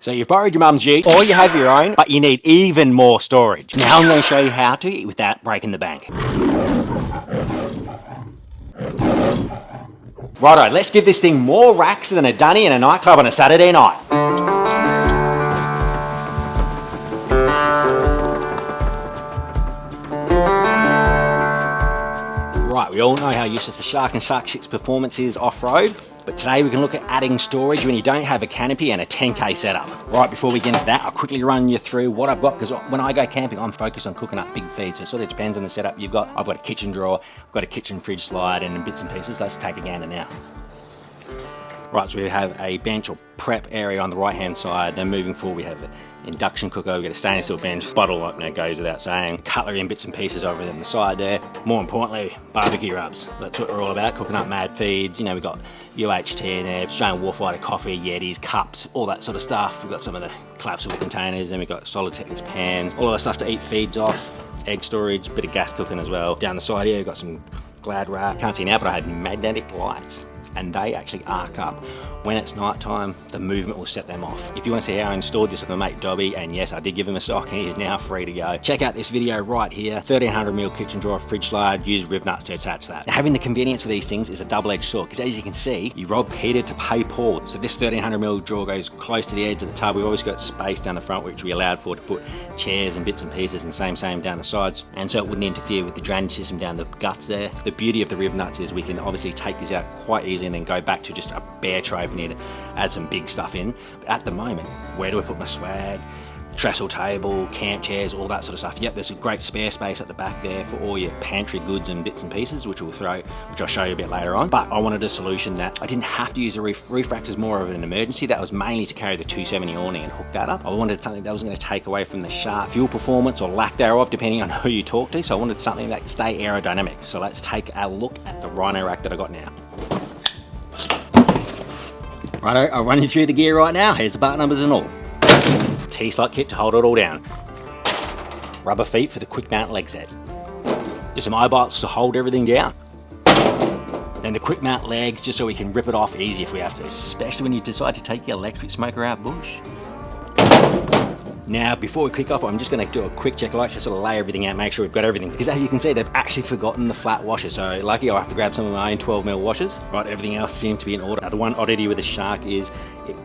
So you've borrowed your mum's Jeep, or you have your own, but you need even more storage. Now I'm going to show you how to without breaking the bank. Righto, let's give this thing more racks than a dunny in a nightclub on a Saturday night. Right, we all know how useless the Shark and Shark 6 performance is off-road, but today we can look at adding storage when you don't have a canopy and a 10K setup. Right, before we get into that, I'll quickly run you through what I've got, because when I go camping, I'm focused on cooking up big feeds, so it sort of depends on the setup you've got. I've got a kitchen drawer, I've got a kitchen fridge slide, and bits and pieces. Let's take a gander now. Right, so we have a bench or prep area on the right-hand side. Then moving forward, we have an induction cooker. We've got a stainless steel bench, bottle opener, goes without saying. Cutlery and bits and pieces over on the side there. More importantly, barbecue rubs. That's what we're all about, cooking up mad feeds. You know, we've got UHT in there, Australian Warfighter coffee, Yetis, cups, all that sort of stuff. We've got some of the collapsible containers, then we've got solid Tetris pans, all of the stuff to eat feeds off, egg storage, bit of gas cooking as well. Down the side here, we've got some Glad wrap. Can't see now, but I had magnetic lights, and they actually arc up. When it's night time, the movement will set them off. If you want to see how I installed this with my mate Dobby, and yes, I did give him a sock, and he is now free to go, check out this video right here. 1300mm kitchen drawer, fridge slide, use rib nuts to attach that. Now, having the convenience for these things is a double-edged sword, because as you can see, you rob Peter to pay Paul. So this 1300mm drawer goes close to the edge of the tub. We've always got space down the front, which we allowed for to put chairs and bits and pieces, and same down the sides, and so it wouldn't interfere with the drainage system down the guts there. The beauty of the rib nuts is we can obviously take this out quite easily and then go back to just a bare tray if we need to add some big stuff in. But at the moment, where do I put my swag? Trestle table, camp chairs, all that sort of stuff. Yep, there's a great spare space at the back there for all your pantry goods and bits and pieces, which I'll show you a bit later on. But I wanted a solution that I didn't have to use a roof. Roof racks is more of an emergency. That was mainly to carry the 270 awning and hook that up. I wanted something that was going to take away from the Shark fuel performance or lack thereof, depending on who you talk to. So I wanted something that could stay aerodynamic. So let's take a look at the Rhino-Rack that I got now. Righto, I'll run you through the gear right now. Here's the part numbers and all. T-slot kit to hold it all down. Rubber feet for the quick mount leg set. Just some EYEBOLTs to hold everything down. And the quick mount legs just so we can rip it off easy if we have to, especially when you decide to take your electric smoker out bush. Now, before we kick off, I'm just going to do a quick check. I like to sort of lay everything out, make sure we've got everything. Because as you can see, they've actually forgotten the flat washer. So lucky I'll have to grab some of my own 12mm washers. Right, everything else seems to be in order. Now, the one oddity with the Shark is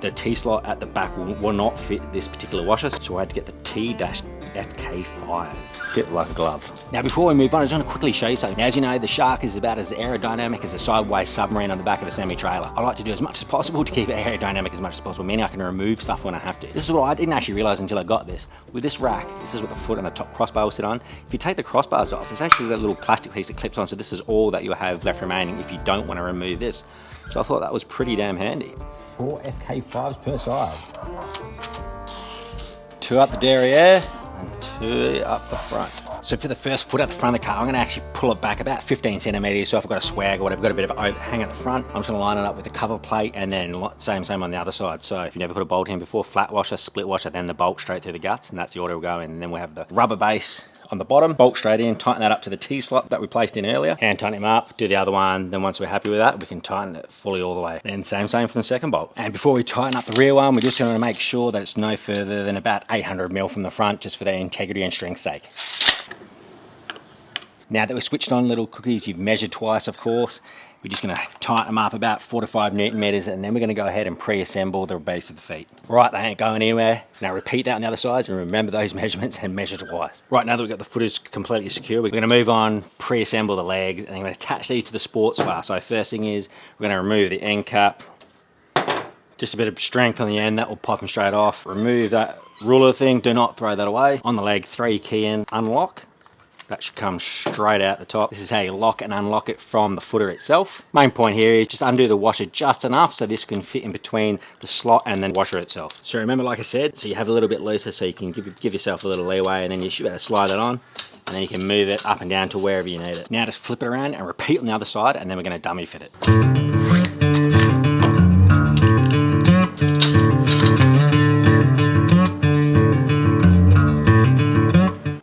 the T-slot at the back will not fit this particular washer. So I had to get the T-FK5. Fit like a glove. Now, before we move on, I just want to quickly show you something. Now, as you know, the Shark is about as aerodynamic as a sideways submarine on the back of a semi-trailer. I like to do as much as possible to keep it aerodynamic as much as possible, meaning I can remove stuff when I have to. This is what I didn't actually realize until I got this. With this rack, this is what the foot and the top crossbar will sit on. If you take the crossbars off, it's actually a little plastic piece that clips on, so this is all that you'll have left remaining if you don't want to remove this. So I thought that was pretty damn handy. 4 FK5s per side. 2 up the derriere and 2 up the front. So for the first foot at the front of the car, I'm going to actually pull it back about 15 centimeters. So if I've got a swag or whatever, got a bit of overhang at the front, I'm just going to line it up with the cover plate, and then same on the other side. So if you've never put a bolt in before, flat washer, split washer, then the bolt straight through the guts, and that's the order we'll go in. And then we'll have the rubber base on the bottom, bolt straight in, tighten that up to the T-slot that we placed in earlier, and tighten him up, do the other one. Then once we're happy with that, we can tighten it fully all the way. Then same for the second bolt. And before we tighten up the rear one, we're just going to make sure that it's no further than about 800mm from the front, just for their integrity and strength's sake. Now that we're switched on little cookies, you've measured twice, of course. We're just going to tighten them up about 4 to 5 Newton meters, and then we're going to go ahead and pre-assemble the base of the feet. Right, they ain't going anywhere. Now repeat that on the other side, and remember those measurements and measure twice. Right, now that we've got the footers completely secure, we're going to move on, pre-assemble the legs, and I'm going to attach these to the sports bar. So first thing is, we're going to remove the end cap. Just a bit of strength on the end, that will pop them straight off. Remove that ruler thing, do not throw that away. On the leg, 3 key in, unlock. That should come straight out the top. This is how you lock and unlock it from the footer itself. Main point here is just undo the washer just enough so this can fit in between the slot and the washer itself. So remember, like I said, so you have a little bit looser so you can give yourself a little leeway, and then you should be able to slide it on, and then you can move it up and down to wherever you need it. Now just flip it around and repeat on the other side, and then we're going to dummy fit it.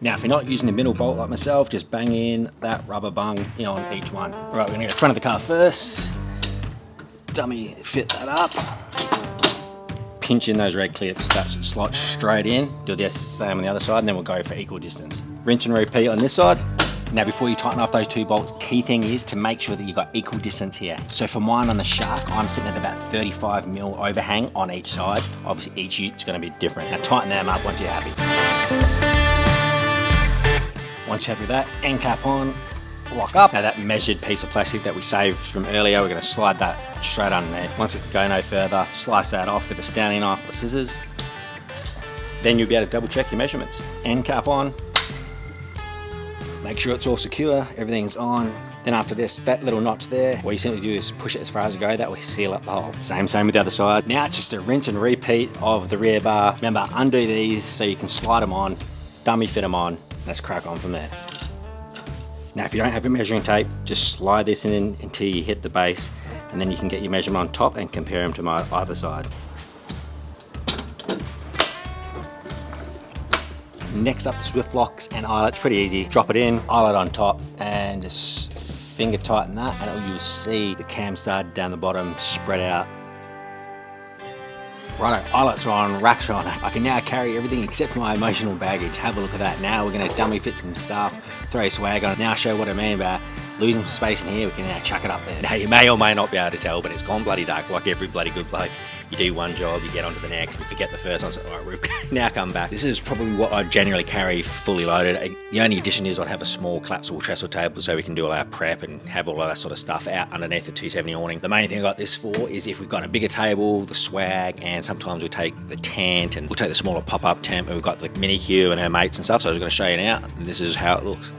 Now, if you're not using the middle bolt like myself, just bang in that rubber bung on each one. Right, we're going to go to the front of the car first. Dummy fit that up. pinch in those red clips, that should slot straight in. Do the same on the other side, and then we'll go for equal distance. Rinse and repeat on this side. Now before you tighten off those two bolts, key thing is to make sure that you've got equal distance here. So for mine on the Shark, I'm sitting at about 35 mil overhang on each side. Obviously each ute's gonna be different. Now tighten them up once you're happy. Once you're happy with that, end cap on, lock up. Now that measured piece of plastic that we saved from earlier, we're gonna slide that straight underneath. Once it can go no further, slice that off with a Stanley knife or scissors. Then you'll be able to double check your measurements. End cap on. Make sure it's all secure, everything's on. Then after this, that little notch there, what you simply do is push it as far as you go, that will seal up the hole. Same with the other side. Now it's just a rinse and repeat of the rear bar. Remember, undo these so you can slide them on, dummy fit them on, let's crack on from there. Now if you don't have your measuring tape, just slide this in until you hit the base, and then you can get your measurement on top and compare them to my other side. Next up, the Swift locks and eyelets, pretty easy. Drop it in, eyelet on top, and just finger tighten that, and you'll see the cam stud down the bottom spread out. Righto, eyelets are on, racks are on. I can now carry everything except my emotional baggage. Have a look at that. Now we're gonna dummy fit some stuff, throw swag on it. Now show what I mean by losing some space in here, we can now chuck it up there. Now you may or may not be able to tell, but it's gone bloody dark like every bloody good bloke. You do one job, you get onto the next, you forget the first one, so all right, we've now come back. This is probably what I generally carry fully loaded. The only addition is I'd have a small collapsible trestle table so we can do all our prep and have all of that sort of stuff out underneath the 270 awning. The main thing I got this for is if we've got a bigger table, the swag, and sometimes we'll take the tent and we'll take the smaller pop-up tent, and we've got the mini Q and her mates and stuff, so I was gonna show you now, and this is how it looks.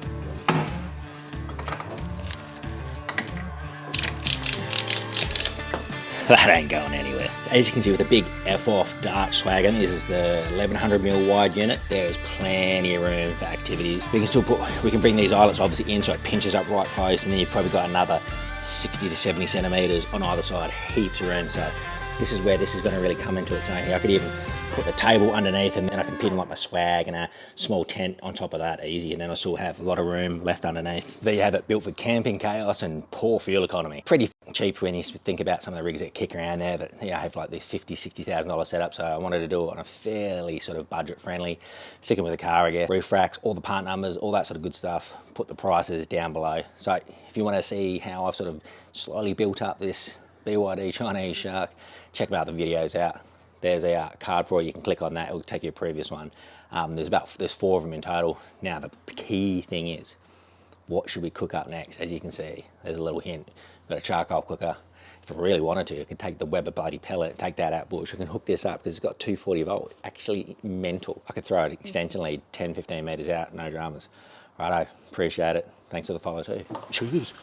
That ain't going anywhere. As you can see with the big F-off dark swag, I think this is the 1100mm wide unit. There is plenty of room for activities. We can bring these eyelets obviously in so it pinches up right close, and then you've probably got another 60 to 70 centimeters on either side, heaps of room. So this is where this is going to really come into its own here. I could even put the table underneath, and then I can pin like my swag and a small tent on top of that easy, and then I still have a lot of room left underneath. There you have it, built for camping chaos and poor fuel economy. Pretty cheap when you think about some of the rigs that kick around there that have like these $50,000-$60,000 setup. So I wanted to do it on a fairly sort of budget friendly, sticking with the car, I guess. Roof racks, all the part numbers, all that sort of good stuff. Put the prices down below. So if you want to see how I've sort of slowly built up this BYD Chinese Shark, check out the videos out. There's a card for it, you can click on that, it'll take you a previous one. There's 4 of them in total. Now the key thing is, what should we cook up next? As you can see, there's a little hint. We've got a charcoal cooker. If I really wanted to, I could take the Weber bloody pellet, take that out bush. I can hook this up because it's got 240 volt, actually mental. I could throw it extension lead 10, 15 meters out, no dramas. Righto, appreciate it. Thanks for the follow too. Cheers.